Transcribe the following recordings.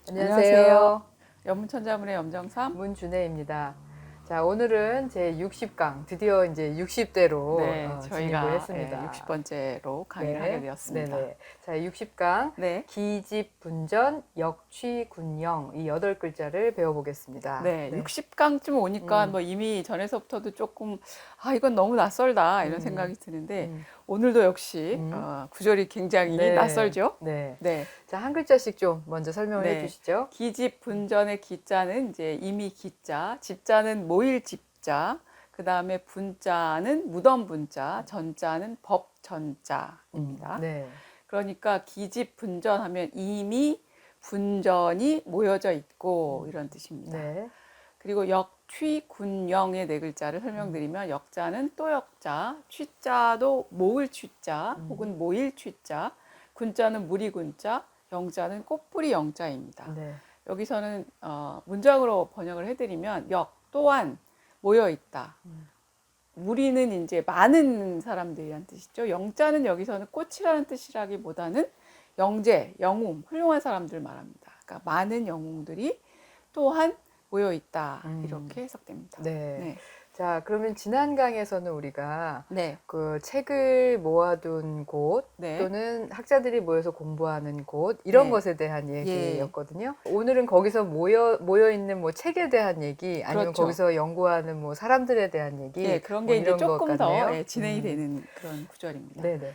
안녕하세요. 연문천자문의 염정삼 문준혜입니다. 자, 오늘은 제 60강, 드디어 이제 60대로 저희가 했습니다. 60번째로 강의를 하게 되었습니다. 네네. 자, 60강, 기집, 분전, 역취, 군영, 이 8글자를 배워보겠습니다. 60강쯤 오니까 뭐 이미 전에서부터도 조금 이건 너무 낯설다 이런 생각이 드는데 오늘도 역시 구절이 굉장히 낯설죠? 네. 자, 한 글자씩 좀 먼저 설명을 해주시죠. 기집, 분전의 기자는 이제 이미 기자, 집자는 모일 집자, 그 다음에 분자는 무덤 분자, 전자는 법 전자입니다. 그러니까 기집, 분전하면 이미 분전이 모여져 있고 이런 뜻입니다. 그리고 역취, 군영의 4글자를 설명드리면 역자는 또 역자, 취자도 모을 취자 혹은 모일 취자, 군자는 무리 군자, 영자는 꽃뿌리 영자입니다. 여기서는 문장으로 번역을 해드리면 역 또한 모여 있다. 무리는 이제 많은 사람들이란 뜻이죠. 영자는 여기서는 꽃이라는 뜻이라기보다는 영재, 영웅, 훌륭한 사람들 말합니다. 그러니까 많은 영웅들이 또한 모여 있다 이렇게 해석됩니다. 자, 그러면 지난 강에서는 우리가 그 책을 모아둔 곳 또는 학자들이 모여서 공부하는 곳 이런 것에 대한 얘기였거든요. 오늘은 거기서 모여 있는 뭐 책에 대한 얘기 아니면 거기서 연구하는 뭐 사람들에 대한 얘기 그런 게 이제 조금 더 진행이 되는 그런 구절입니다.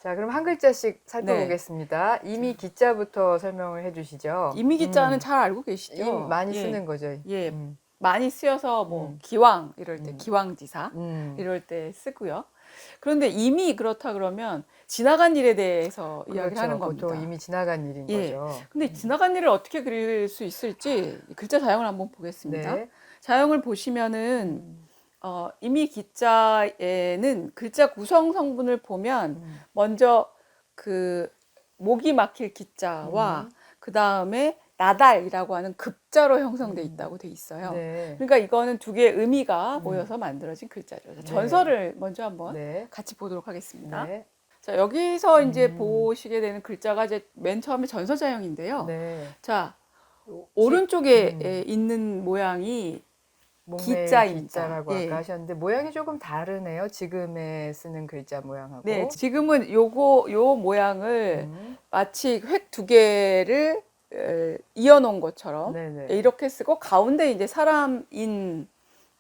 자, 그럼 한 글자씩 살펴보겠습니다. 이미 기자부터 설명을 해주시죠. 이미 기자는 잘 알고 계시죠? 많이 쓰는 거죠. 많이 쓰여서 뭐 기왕 이럴 때 기왕지사 이럴 때 쓰고요. 그런데 이미 그렇다 그러면 지나간 일에 대해서 이야기를 하는 겁니다. 보통 이미 지나간 일인 거죠. 근데 지나간 일을 어떻게 그릴 수 있을지 글자 자형을 한번 보겠습니다. 자형을 보시면은 이미 기자에는 글자 구성 성분을 보면 먼저 그 목이 막힐 기자와 그 다음에 나달이라고 하는 급자로 형성돼 있다고 돼 있어요. 그러니까 이거는 두 개의 의미가 모여서 만들어진 글자죠. 전설을 먼저 한번 같이 보도록 하겠습니다. 자, 여기서 이제 보시게 되는 글자가 이제 맨 처음에 전서자형인데요. 자, 오른쪽에 있는 모양이 기자라고 아까 하셨는데 모양이 조금 다르네요. 지금에 쓰는 글자 모양하고. 지금은 요 모양을 마치 획 2개를 이어놓은 것처럼 이렇게 쓰고 가운데 이제 사람인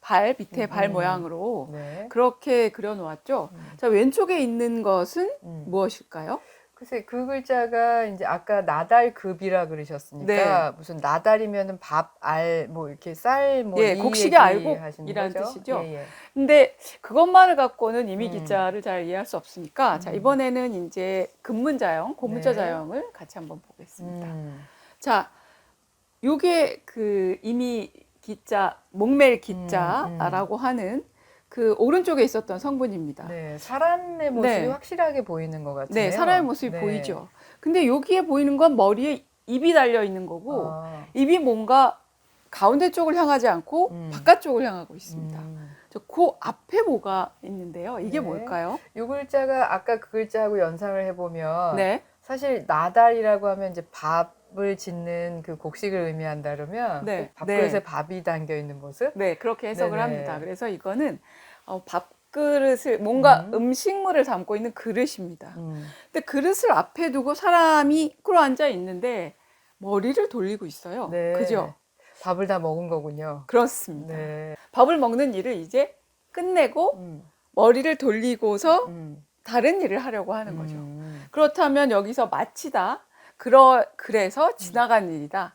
발 밑에 발 모양으로 그렇게 그려놓았죠. 자, 왼쪽에 있는 것은 무엇일까요? 글쎄, 그 글자가 이제 아까 나달급이라 그러셨으니까 무슨 나달이면은 밥, 알, 뭐 이렇게 쌀, 뭐 곡식의 알곡이라는 뜻이죠. 근데 그것만을 갖고는 이미 기자를 잘 이해할 수 없으니까 자, 이번에는 이제 근문자형, 고문자 자형을 같이 한번 보겠습니다. 자, 요게 그 이미 기자, 목멜 기자라고 하는 그 오른쪽에 있었던 성분입니다. 사람의 모습이 확실하게 보이는 것 같아요. 사람의 모습이 보이죠. 근데 여기에 보이는 건 머리에 입이 달려 있는 거고 입이 뭔가 가운데 쪽을 향하지 않고 바깥쪽을 향하고 있습니다. 그 앞에 뭐가 있는데요. 이게 뭘까요? 이 글자가 아까 그 글자하고 연상을 해보면 사실 나달이라고 하면 이제 밥을 짓는 그 곡식을 의미한다 그러면 밥그릇에 밥이 담겨 있는 모습? 그렇게 해석을 합니다. 그래서 이거는 밥그릇을 뭔가 음식물을 담고 있는 그릇입니다. 근데 그릇을 앞에 두고 사람이 꿇어앉아 있는데 머리를 돌리고 있어요. 그죠? 밥을 다 먹은 거군요. 그렇습니다. 밥을 먹는 일을 이제 끝내고 머리를 돌리고서 다른 일을 하려고 하는 거죠. 그렇다면 여기서 마치다, 그래서 지나간 일이다.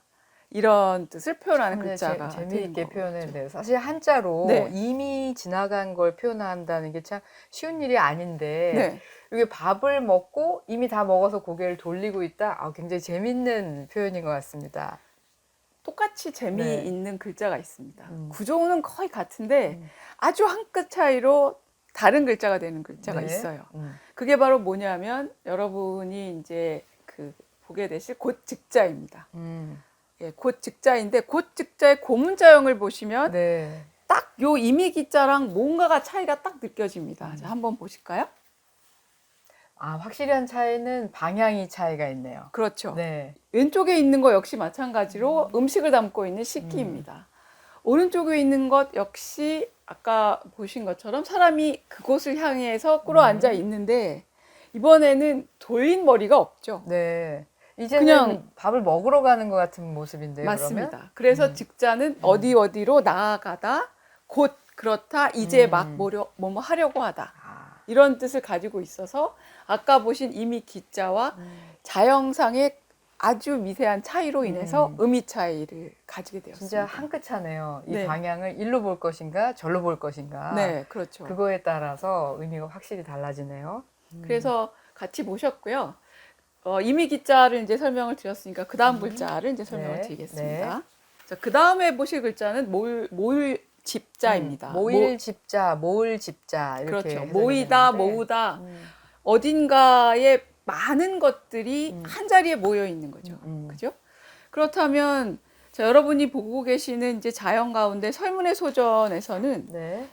이런 뜻을 표현하는 글자가 재미있게 표현했네요. 사실 한자로 이미 지나간 걸 표현한다는 게 참 쉬운 일이 아닌데 이게 밥을 먹고 이미 다 먹어서 고개를 돌리고 있다. 굉장히 재미있는 표현인 것 같습니다. 똑같이 재미있는 글자가 있습니다. 구조는 거의 같은데 아주 한 끗 차이로 다른 글자가 되는 글자가 있어요. 그게 바로 뭐냐면 여러분이 이제 그 보게 되실 곧즉자입니다. 곧즉자인데 곧즉자의 고문자형을 보시면 딱 요 이미기자랑 뭔가가 차이가 딱 느껴집니다. 자, 한번 보실까요? 확실한 차이는 방향이 차이가 있네요. 그렇죠. 네. 왼쪽에 있는 거 역시 마찬가지로 음식을 담고 있는 식기입니다. 오른쪽에 있는 것 역시 아까 보신 것처럼 사람이 그곳을 향해서 꿇어앉아 있는데 이번에는 돌린 머리가 없죠. 네. 이제는 그냥 밥을 먹으러 가는 것 같은 모습인데요. 맞습니다. 그러면? 그래서 직자는 어디로 나아가다 곧 그렇다 이제 막 뭐뭐 하려고 하다 이런 뜻을 가지고 있어서 아까 보신 이미 기자와 자형상의 아주 미세한 차이로 인해서 의미 차이를 가지게 되었습니다. 진짜 한 끗 차네요. 이 네. 방향을 일로 볼 것인가 절로 볼 것인가. 네, 그렇죠. 그거에 따라서 의미가 확실히 달라지네요. 그래서 같이 보셨고요. 이미 기자를 이제 설명을 드렸으니까 그 다음 글자를 이제 설명을 네. 드리겠습니다. 자, 그 다음에 보실 글자는 모을 집자입니다. 모일 집자, 모을 집자 이렇게 그렇죠. 해석이 모이다, 되는데, 모으다. 어딘가에 많은 것들이 한 자리에 모여 있는 거죠. 그죠? 그렇다면 자, 여러분이 보고 계시는 이제 자연 가운데 설문의 소전에서는 네.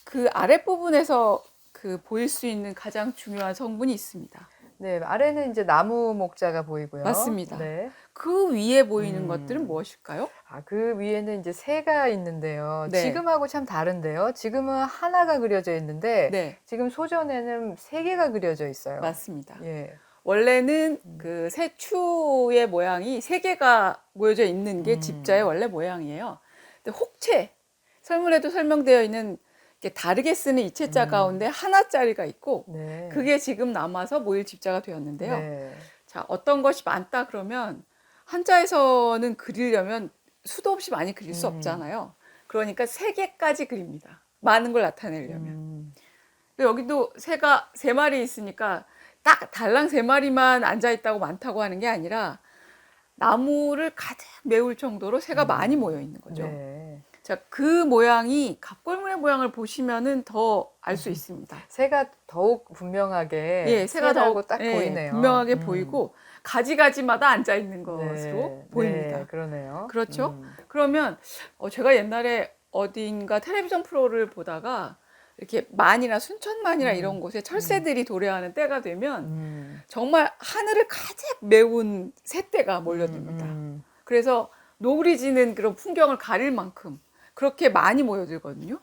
그 아랫부분에서 그 보일 수 있는 가장 중요한 성분이 있습니다. 네, 아래는 이제 나무 목자가 보이고요. 맞습니다. 네. 그 위에 보이는 것들은 무엇일까요? 그 위에는 이제 새가 있는데요. 네. 지금하고 참 다른데요. 지금은 하나가 그려져 있는데 네, 지금 소전에는 세 개가 그려져 있어요. 맞습니다. 예. 원래는 그 새 추의 모양이 세 개가 모여져 있는 게 집자의 원래 모양이에요. 근데 혹체, 설문에도 설명되어 있는 이렇게 다르게 쓰는 이체자 가운데 하나짜리가 있고 네. 그게 지금 남아서 모일 집자가 되었는데요. 네. 자, 어떤 것이 많다 그러면 한자에서는 그리려면 수도 없이 많이 그릴 수 없잖아요. 그러니까 세 개까지 그립니다. 많은 걸 나타내려면. 여기도 새가 세 마리 있으니까 딱 달랑 세 마리만 앉아 있다고 많다고 하는 게 아니라 나무를 가득 메울 정도로 새가 많이 모여 있는 거죠. 네. 자, 그 모양이 갑골문의 모양을 보시면은 더 알 수 있습니다. 새가 더욱 분명하게 예, 새가 더욱 딱 보이네요. 분명하게 보이고 가지가지마다 앉아 있는 것으로 네. 보입니다. 네, 그러네요. 그렇죠? 그러면 제가 옛날에 어딘가 텔레비전 프로를 보다가 이렇게 만이나 순천만이나 이런 곳에 철새들이 도래하는 때가 되면 정말 하늘을 가득 메운 새떼가 몰려듭니다. 그래서 노을이 지는 그런 풍경을 가릴 만큼 그렇게 많이 모여들거든요.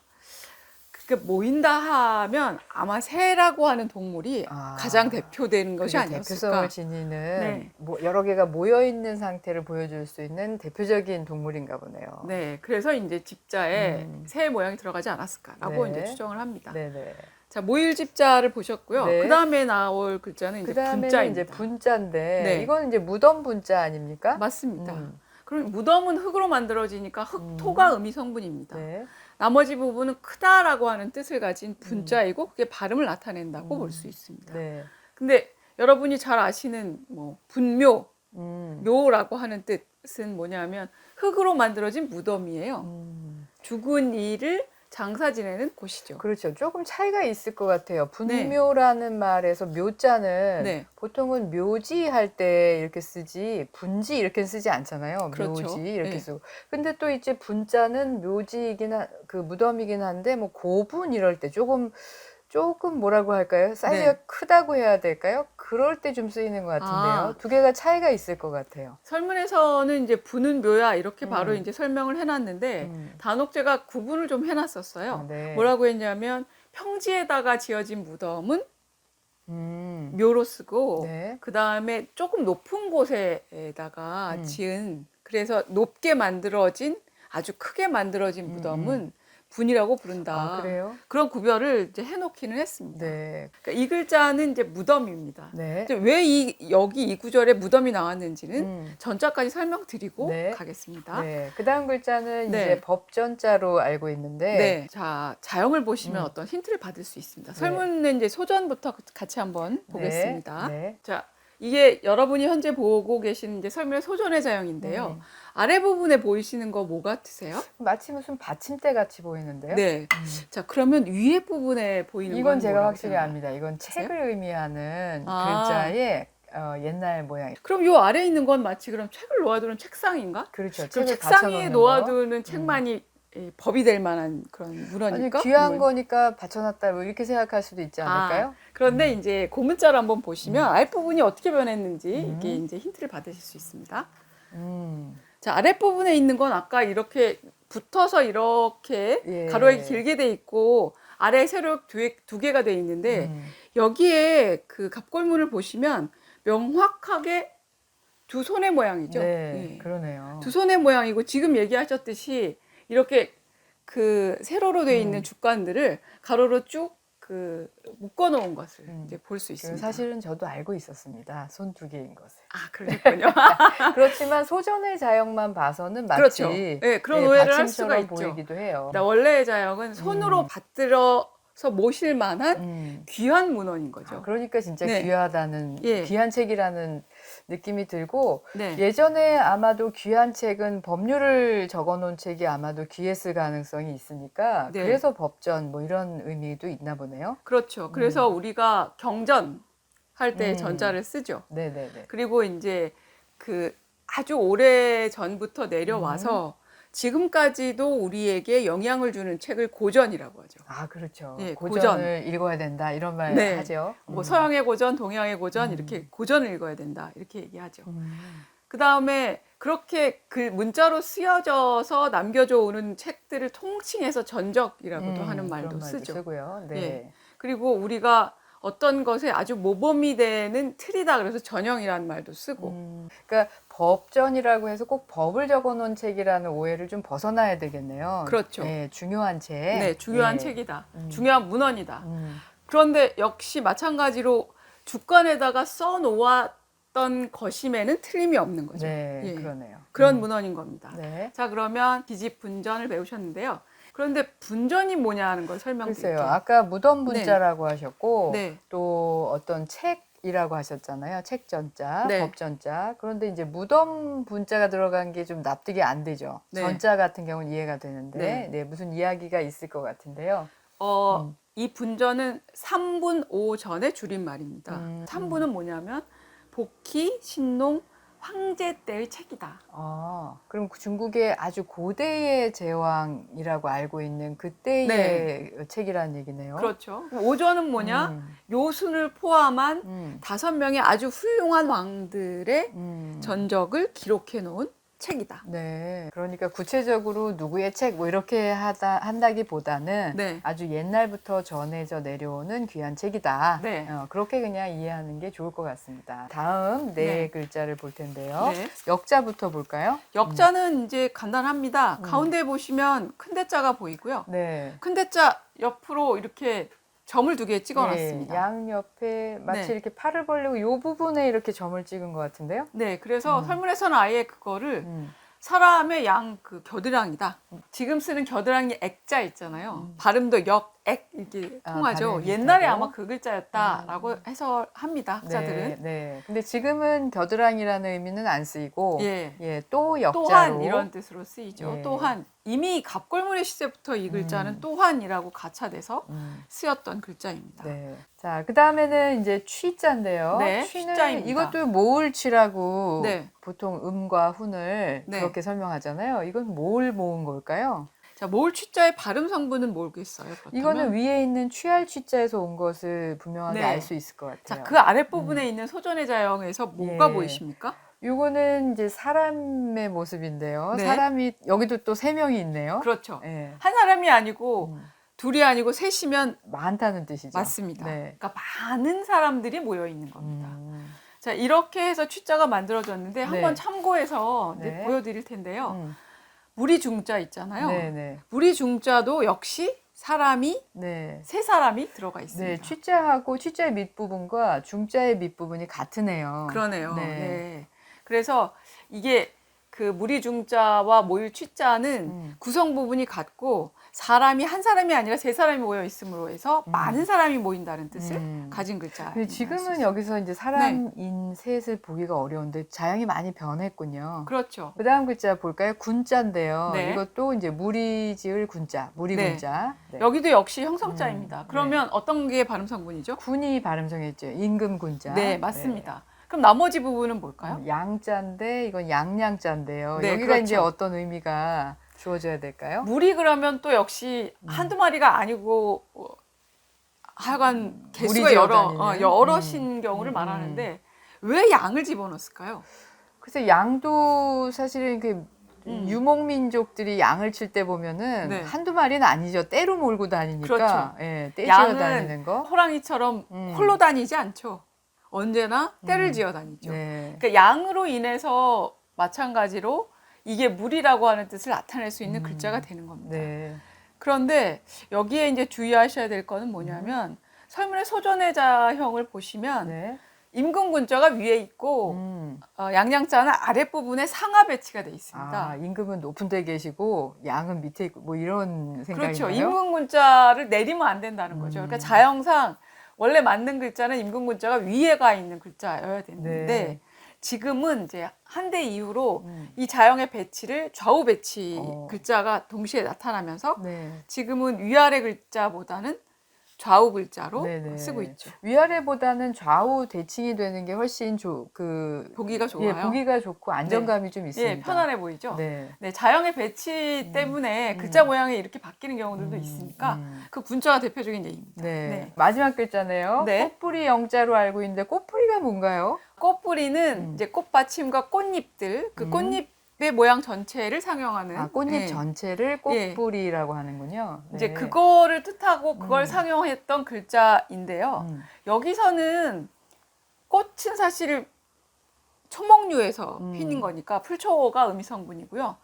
그게 모인다 하면 아마 새라고 하는 동물이 가장 대표되는 것이 아니었을까. 대표성을 지니는 네. 여러 개가 모여 있는 상태를 보여줄 수 있는 대표적인 동물인가 보네요. 네, 그래서 이제 집자에 새 모양이 들어가지 않았을까라고 네. 이제 추정을 합니다. 네네. 자, 모일 집자를 보셨고요. 네. 그 다음에 나올 글자는 이제 분자입니다. 이제 분자인데 네. 이건 이제 무덤 분자 아닙니까? 맞습니다. 그럼 무덤은 흙으로 만들어지니까 흙토가 의미 성분입니다. 네. 나머지 부분은 크다라고 하는 뜻을 가진 분자이고 그게 발음을 나타낸다고 볼 수 있습니다. 네. 근데 여러분이 잘 아시는 뭐 분묘, 묘라고 하는 뜻은 뭐냐면 흙으로 만들어진 무덤이에요. 죽은 이를 장사 지내는 곳이죠. 그렇죠. 조금 차이가 있을 것 같아요. 분묘라는 말에서 묘자는 네. 보통은 묘지할 때 이렇게 쓰지 분지 이렇게 쓰지 않잖아요. 그렇죠. 묘지 이렇게 네. 쓰고. 근데 또 이제 분자는 그 무덤이긴 한데 뭐 고분 이럴 때 조금 뭐라고 할까요? 사이즈가 네. 크다고 해야 될까요? 그럴 때 좀 쓰이는 것 같은데요. 두 개가 차이가 있을 것 같아요. 설문에서는 이제 분은 묘야 이렇게 바로 이제 설명을 해놨는데 단옥제가 구분을 좀 해놨었어요. 네. 뭐라고 했냐면 평지에다가 지어진 무덤은 묘로 쓰고 네. 그 다음에 조금 높은 곳에다가 지은 그래서 높게 만들어진 아주 크게 만들어진 무덤은 분이라고 부른다. 그래요? 그런 구별을 이제 해놓기는 했습니다. 네. 그러니까 이 글자는 이제 무덤입니다. 네. 이제 왜 여기 이 구절에 무덤이 나왔는지는 전자까지 설명드리고 네. 가겠습니다. 네. 그 다음 글자는 네. 이제 법전자로 알고 있는데. 네. 자, 자형을 보시면 어떤 힌트를 받을 수 있습니다. 설문은 이제 소전부터 같이 한번 보겠습니다. 네. 자, 이게 여러분이 현재 보고 계시는 이제 설문의 소전의 자형인데요. 아래 부분에 보이시는 거 뭐 같으세요? 마치 무슨 받침대 같이 보이는데요. 네. 자, 그러면 위에 부분에 보이는 이건 건 제가 뭐라고 확실히 생각해요? 압니다. 이건 책을 의미하는 아. 글자의 옛날 모양. 그럼 요 아래에 있는 건 마치 그럼 책을 놓아두는 책상인가? 그렇죠. 그럼 책을 책상 위에 받쳐놓는 놓아두는 책만이 법이 될 만한 그런 문헌일까? 아니, 귀한 거니까 받쳐놨다 뭐 이렇게 생각할 수도 있지 않을까요? 그런데 이제 고문자를 한번 보시면 아랫부분이 어떻게 변했는지 이게 이제 힌트를 받으실 수 있습니다. 자, 아랫부분에 있는 건 아까 이렇게 붙어서 이렇게 가로가 길게 돼 있고 아래 세로 두 개가 돼 있는데 여기에 그 갑골문을 보시면 명확하게 두 손의 모양이죠. 네, 그러네요. 두 손의 모양이고 지금 얘기하셨듯이 이렇게 그 세로로 돼 있는 주관들을 가로로 쭉 그 묶어 놓은 것을 이제 볼 수 있습니다. 사실은 저도 알고 있었습니다. 손 두 개인 것을. 그러셨군요. 그렇지만 소전의 자역만 봐서는 마치 그렇죠. 네, 그런 오해를 할 수가 있죠. 보이기도 해요. 원래의 자역은 손으로 받들어서 모실 만한 귀한 문헌인 거죠. 그러니까 진짜 네. 귀하다는 귀한 책이라는 느낌이 들고 네. 예전에 아마도 귀한 책은 법률을 적어놓은 책이 아마도 귀했을 가능성이 있으니까 네. 그래서 법전 뭐 이런 의미도 있나 보네요. 그렇죠. 그래서 우리가 경전 할 때 전자를 쓰죠. 네네네. 그리고 이제 그 아주 오래 전부터 내려와서 지금까지도 우리에게 영향을 주는 책을 고전이라고 하죠. 그렇죠. 예, 고전을 읽어야 된다 이런 말 네. 하죠. 뭐 서양의 고전, 동양의 고전 이렇게 고전을 읽어야 된다 이렇게 얘기하죠. 그 다음에 그렇게 그 문자로 쓰여져서 남겨져 오는 책들을 통칭해서 전적이라고도 하는 말도 쓰죠. 쓰고요. 네. 예. 그리고 우리가 어떤 것에 아주 모범이 되는 틀이다 그래서 전형이라는 말도 쓰고. 그러니까 법전이라고 해서 꼭 법을 적어놓은 책이라는 오해를 좀 벗어나야 되겠네요. 그렇죠. 네, 중요한 책. 네, 중요한 책이다. 중요한 문헌이다. 그런데 역시 마찬가지로 주권에다가 써놓았던 것임에는 틀림이 없는 거죠. 네, 그러네요. 그런 문헌인 겁니다. 네. 자, 그러면 기집 분전을 배우셨는데요. 그런데 분전이 뭐냐 하는 걸 설명드릴게요. 글쎄요. 아까 무덤 분자라고 하셨고 네. 또 어떤 책이라고 하셨잖아요. 책전자, 네. 법전자. 그런데 이제 무덤 분자가 들어간 게 좀 납득이 안 되죠. 네. 전자 같은 경우는 이해가 되는데 네. 네, 무슨 이야기가 있을 것 같은데요. 이 분전은 3분 5전의 줄임말입니다. 3분은 뭐냐면 복희, 신농, 황제 때의 책이다. 그럼 중국의 아주 고대의 제왕이라고 알고 있는 그때의 책이라는 얘기네요. 그렇죠. 5전은 뭐냐? 요순을 포함한 5명의 아주 훌륭한 왕들의 전적을 기록해 놓은 책이다. 네. 그러니까 구체적으로 누구의 책 뭐 이렇게 한다기보다는 네. 아주 옛날부터 전해져 내려오는 귀한 책이다. 네. 그렇게 그냥 이해하는 게 좋을 것 같습니다. 다음 네 글자를 볼 텐데요. 네. 역자부터 볼까요? 역자는 이제 간단합니다. 가운데 보시면 큰 대자가 보이고요. 네. 큰 대자 옆으로 이렇게 점을 2개 찍어놨습니다. 양 옆에 마치 네. 이렇게 팔을 벌리고 이 부분에 이렇게 점을 찍은 것 같은데요. 네, 그래서 설문에서는 아예 그거를 사람의 양 그 겨드랑이다. 지금 쓰는 겨드랑이 액자 있잖아요. 발음도 역액 이렇게 통하죠. 발음이 옛날에 비슷하죠? 아마 그 글자였다라고 해설합니다. 학자들은. 네. 근데 지금은 겨드랑이라는 의미는 안 쓰이고 또 역자로 또한 이런 뜻으로 쓰이죠. 예. 또한 이미 갑골문의 시대부터 이 글자는 또한이라고 가차돼서 쓰였던 글자입니다. 네. 자, 그 다음에는 이제 취자인데요. 네, 취는 취자입니다. 이것도 모을취라고 네. 보통 음과 훈을 네. 그렇게 설명하잖아요. 이건 뭘 모은 걸까요? 자, 모을 취자의 발음 성분은 뭐겠어요? 그렇다면? 이거는 위에 있는 취할 취자에서 온 것을 분명하게 네. 알 수 있을 것 같아요. 자, 그 아랫부분에 있는 소전의 자영에서 뭐가 예. 보이십니까? 이거는 이제 사람의 모습인데요. 네. 사람이 여기도 또 3명이 있네요. 그렇죠. 예. 한 사람이 아니고 둘이 아니고 셋이면 많다는 뜻이죠. 맞습니다. 네. 그러니까 많은 사람들이 모여 있는 겁니다. 자, 이렇게 해서 취자가 만들어졌는데 한번 참고해서 이제 네. 보여드릴 텐데요. 무리 중자 있잖아요. 네네. 무리 중자도 역시 사람이 네. 세 사람이 들어가 네, 있습니다. 취자하고 취자의 밑부분과 중자의 밑부분이 같으네요. 그러네요. 네. 네. 그래서 이게 그 무리 중자와 모일 취자는 구성 부분이 같고 사람이 한 사람이 아니라 세 사람이 모여 있음으로 해서 많은 사람이 모인다는 뜻을 가진 글자. 근데 지금은 여기서 이제 사람인 셋을 보기가 어려운데 자양이 많이 변했군요. 그렇죠. 그 다음 글자 볼까요? 군자인데요. 네. 이것도 이제 무리 지을 군자, 무리 네. 군자. 네. 여기도 역시 형성자입니다. 그러면 어떤 게 발음 성분이죠? 군이 발음 정했죠. 임금 군자. 네, 맞습니다. 그럼 나머지 부분은 뭘까요? 양자인데 이건 양양자인데요. 네, 여기가 그렇죠. 이제 어떤 의미가 주어져야 될까요? 물이 그러면 또 역시 한두 마리가 아니고 하여간 개수가 여럿인 경우를 말하는데 왜 양을 집어넣었을까요? 그래서 양도 사실은 그 유목민족들이 양을 칠 때 보면은 네. 한두 마리는 아니죠. 떼로 몰고 다니니까. 그렇죠. 예, 떼 지어 다니는 양은 거. 호랑이처럼 홀로 다니지 않죠. 언제나 떼를 지어 다니죠. 네. 그러니까 양으로 인해서 마찬가지로 이게 물이라고 하는 뜻을 나타낼 수 있는 글자가 되는 겁니다. 네. 그런데 여기에 이제 주의하셔야 될 거는 뭐냐면 설문의 소전해자형을 보시면 네. 임금군자가 위에 있고 양양자는 아랫부분에 상하 배치가 돼 있습니다. 아, 임금은 높은 데 계시고 양은 밑에 있고 뭐 이런 생각인가요? 그렇죠. 임금군자를 내리면 안 된다는 거죠. 그러니까 자형상 원래 맞는 글자는 임금군자가 위에가 있는 글자여야 되는데 네. 지금은 이제 한대 이후로 이 자형의 배치를 좌우 배치 글자가 동시에 나타나면서 네. 지금은 위아래 글자보다는 좌우 글자로 네네. 쓰고 있죠. 위아래보다는 좌우 대칭이 되는 게 훨씬 보기가 좋아요. 예, 보기가 좋고 안정감이 좀 있습니다. 예, 편안해 보이죠. 네. 네, 자형의 배치 때문에 글자 모양이 이렇게 바뀌는 경우들도 있으니까 그 군자가 대표적인 예입니다. 네. 네. 마지막 글자네요. 네. 꽃뿌리 영자로 알고 있는데 꽃뿌리가 뭔가요? 꽃뿌리는 이제 꽃받침과 꽃잎들, 그 꽃잎의 모양 전체를 상용하는. 아, 꽃잎 예. 전체를 꽃뿌리라고 하는군요. 네. 이제 그거를 뜻하고 그걸 상용했던 글자인데요. 여기서는 꽃은 사실 초목류에서 피는 거니까 풀초가 음이성분이고요.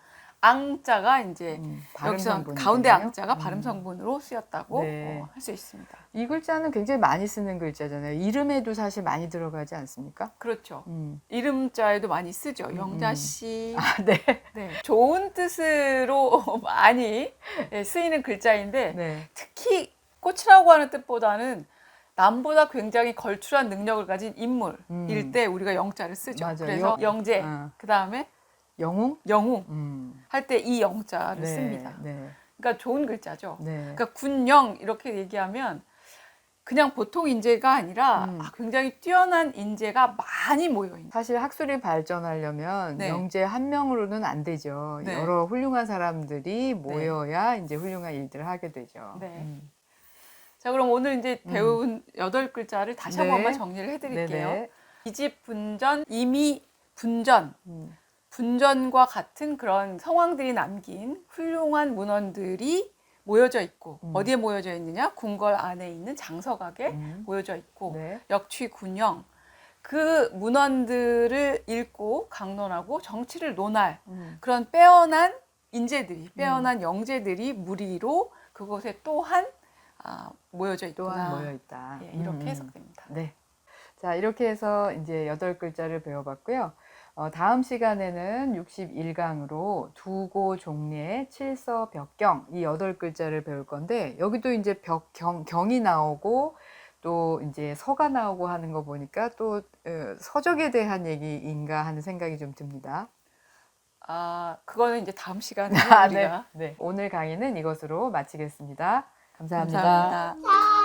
앙자가 이제 여기서 가운데 앙자가 발음성분으로 쓰였다고 네. 할 수 있습니다. 이 글자는 굉장히 많이 쓰는 글자잖아요. 이름에도 사실 많이 들어가지 않습니까? 그렇죠. 이름자에도 많이 쓰죠. 영자씨. 아, 네. 네. 좋은 뜻으로 많이 쓰이는 글자인데 네. 특히 꽃이라고 하는 뜻보다는 남보다 굉장히 걸출한 능력을 가진 인물일 때 우리가 영자를 쓰죠. 맞아요. 그래서 영재, 그 다음에 영웅? 영웅 할 때 이 영자를 네. 씁니다. 네. 그러니까 좋은 글자죠. 네. 그러니까 군영 이렇게 얘기하면 그냥 보통 인재가 아니라 굉장히 뛰어난 인재가 많이 모여 있는. 사실 학술이 발전하려면 네. 영재 한 명으로는 안 되죠. 네. 여러 훌륭한 사람들이 모여야 이제 훌륭한 일들을 하게 되죠. 네. 자, 그럼 오늘 이제 배운 8글자를 다시 한 네. 번만 정리를 해드릴게요. 네네. 이집 분전, 이미 분전, 분전과 같은 그런 성왕들이 남긴 훌륭한 문헌들이 모여져 있고 어디에 모여져 있느냐? 궁궐 안에 있는 장서각에 모여져 있고 네. 역취 군영 그 문헌들을 읽고 강론하고 정치를 논할 그런 빼어난 인재들이 빼어난 영재들이 무리로 그곳에 또한 모여져 있구나. 또한 모여 있다. 예, 이렇게 해석됩니다. 네. 자, 이렇게 해서 이제 8글자를 배워봤고요. 다음 시간에는 61강으로 두고 종례, 칠서, 벽경 이 8글자를 배울 건데 여기도 이제 경이 나오고 또 이제 서가 나오고 하는 거 보니까 또 서적에 대한 얘기인가 하는 생각이 좀 듭니다. 그거는 이제 다음 시간에 네. 우리가 네. 오늘 강의는 이것으로 마치겠습니다. 감사합니다. 감사합니다.